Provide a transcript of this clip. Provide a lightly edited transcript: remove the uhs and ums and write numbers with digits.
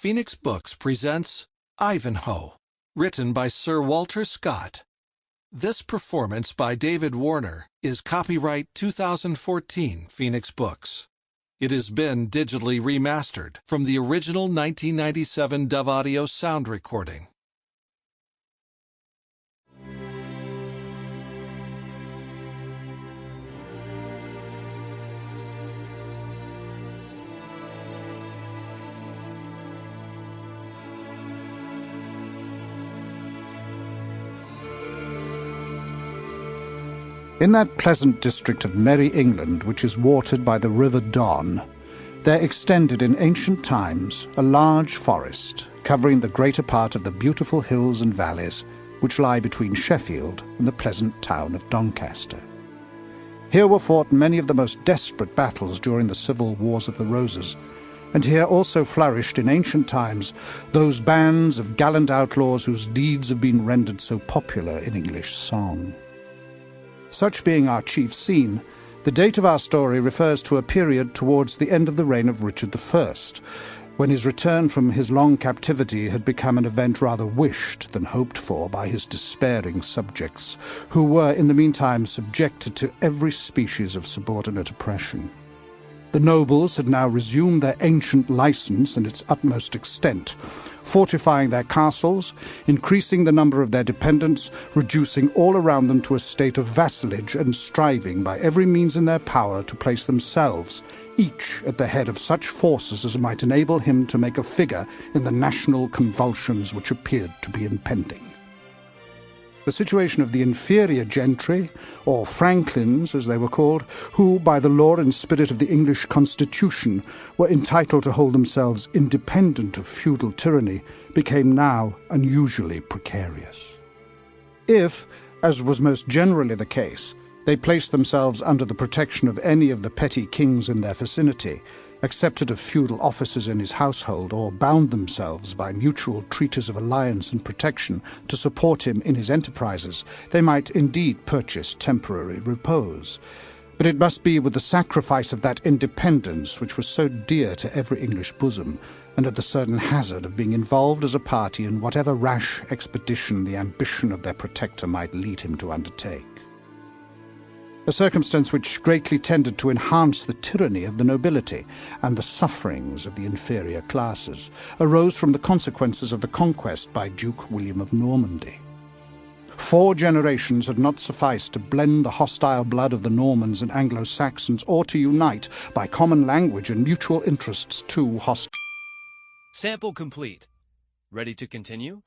Phoenix Books presents Ivanhoe, written by Sir Walter Scott. This performance by David Warner is copyright 2014 Phoenix Books. It has been digitally remastered from the original 1997 Dove Audio sound recording. In that pleasant district of merry England which is watered by the River Don, there extended in ancient times a large forest covering the greater part of the beautiful hills and valleys which lie between Sheffield and the pleasant town of Doncaster. Here were fought many of the most desperate battles during the civil wars of the Roses, and here also flourished in ancient times those bands of gallant outlaws whose deeds have been rendered so popular in English song. Such being our chief scene, the date of our story refers to a period towards the end of the reign of Richard I, when his return from his long captivity had become an event rather wished than hoped for by his despairing subjects, who were in the meantime subjected to every species of subordinate oppression. The nobles had now resumed their ancient license in its utmost extent, fortifying their castles, increasing the number of their dependents, reducing all around them to a state of vassalage, and striving by every means in their power to place themselves, each at the head of such forces as might enable him to make a figure in the national convulsions which appeared to be impending. The situation of the inferior gentry, or franklins as they were called, who, by the law and spirit of the English constitution, were entitled to hold themselves independent of feudal tyranny, became now unusually precarious. If, as was most generally the case, they placed themselves under the protection of any of the petty kings in their vicinity, accepted of feudal offices in his household, or bound themselves by mutual treaties of alliance and protection to support him in his enterprises, they might indeed purchase temporary repose. But it must be with the sacrifice of that independence which was so dear to every English bosom, and at the certain hazard of being involved as a party in whatever rash expedition the ambition of their protector might lead him to undertake. A circumstance which greatly tended to enhance the tyranny of the nobility and the sufferings of the inferior classes, arose from the consequences of the conquest by Duke William of Normandy. 4 generations had not sufficed to blend the hostile blood of the Normans and Anglo-Saxons, or to unite, by common language and mutual interests, two hostile... Sample complete. Ready to continue?